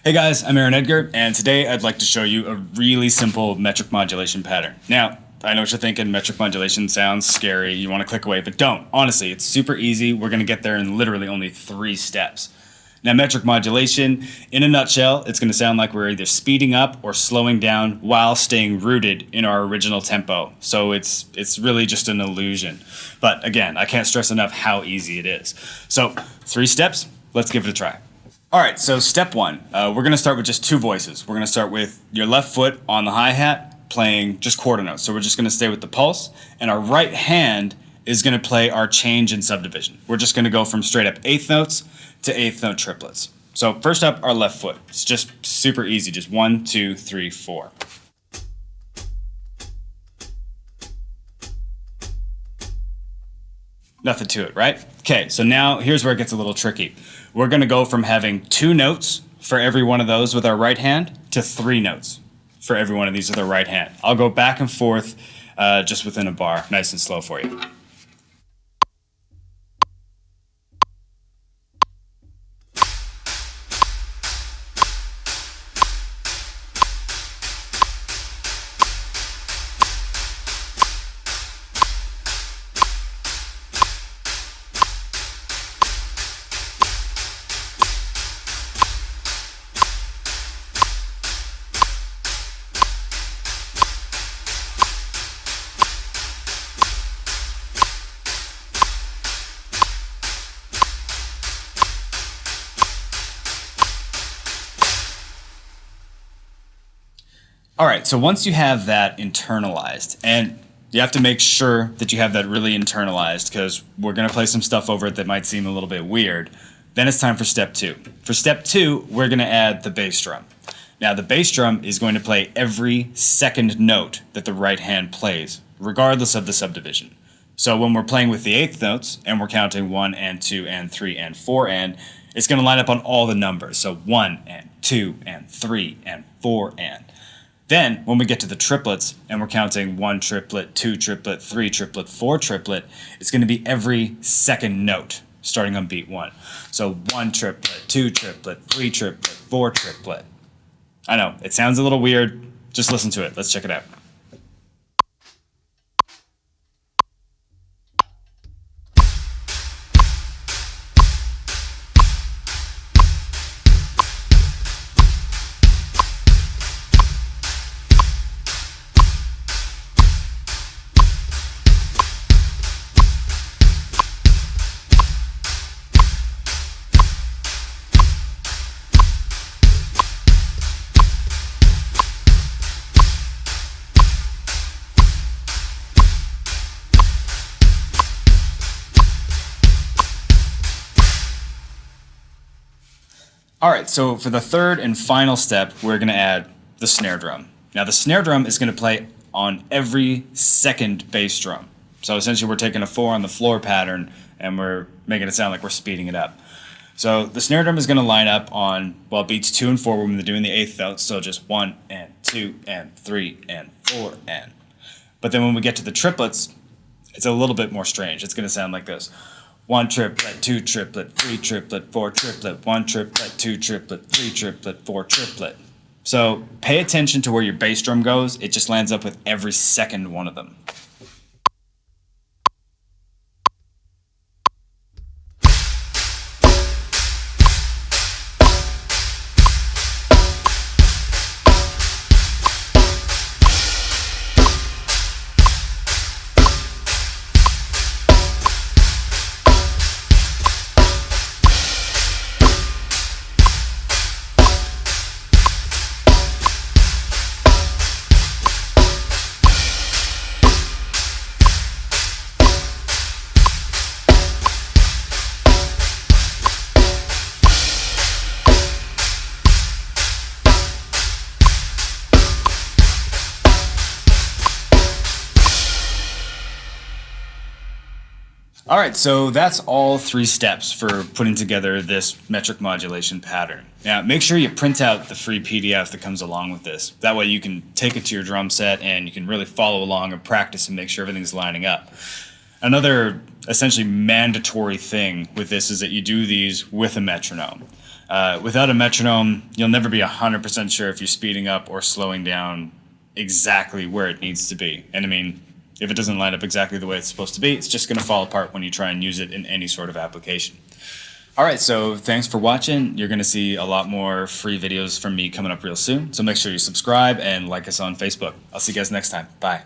Hey guys, I'm Aaron Edgar, and today I'd like to show you a really simple metric modulation pattern. Now, I know what you're thinking, metric modulation sounds scary, you want to click away, but don't. Honestly, it's super easy. We're going to get there in literally only 3 steps. Now, metric modulation, in a nutshell, it's going to sound like we're either speeding up or slowing down while staying rooted in our original tempo. So it's really just an illusion. But again, I can't stress enough how easy it is. So 3 steps, let's give it a try. All right, so step 1, we're going to start with just 2 voices. We're going to start with your left foot on the hi-hat playing just quarter notes. So we're just going to stay with the pulse, and our right hand is going to play our change in subdivision. We're just going to go from straight up eighth notes to eighth note triplets. So first up, our left foot. It's just super easy, just 1, 2, 3, 4. Nothing to it, right? Okay, so now here's where it gets a little tricky. We're going to go from having 2 notes for every one of those with our right hand to 3 notes for every one of these with our right hand. I'll go back and forth just within a bar, nice and slow for you. All right, so once you have that internalized, and you have to make sure that you have that really internalized because we're going to play some stuff over it that might seem a little bit weird, then it's time for step 2. For step 2, we're going to add the bass drum. Now, the bass drum is going to play every second note that the right hand plays, regardless of the subdivision. So when we're playing with the eighth notes, and we're counting 1 and 2 and 3 and 4 and, it's going to line up on all the numbers. So 1 and 2 and 3 and 4 and. Then, when we get to the triplets, and we're counting 1 triplet, 2 triplet, 3 triplet, 4 triplet, it's going to be every second note, starting on beat 1. So 1 triplet, 2 triplet, 3 triplet, 4 triplet. I know, it sounds a little weird. Just listen to it. Let's check it out. All right, so for the third and final step, we're going to add the snare drum. Now, the snare drum is going to play on every second bass drum. So essentially, we're taking a 4 on the floor pattern, and we're making it sound like we're speeding it up. So the snare drum is going to line up on, well, beats 2 and 4 when we're doing the eighth notes, so just 1 and 2 and 3 and 4 and. But then when we get to the triplets, it's a little bit more strange. It's going to sound like this. 1 triplet, 2 triplet, 3 triplet, 4 triplet, 1 triplet, 2 triplet, 3 triplet, 4 triplet. So pay attention to where your bass drum goes. It just lands up with every second one of them. All right, so that's all 3 steps for putting together this metric modulation pattern. Now, make sure you print out the free PDF that comes along with this. That way you can take it to your drum set and you can really follow along and practice and make sure everything's lining up. Another essentially mandatory thing with this is that you do these with a metronome. Without a metronome, you'll never be 100% sure if you're speeding up or slowing down exactly where it needs to be. And I mean, if it doesn't line up exactly the way it's supposed to be, it's just going to fall apart when you try and use it in any sort of application. All right, so thanks for watching. You're going to see a lot more free videos from me coming up real soon. So make sure you subscribe and like us on Facebook. I'll see you guys next time. Bye.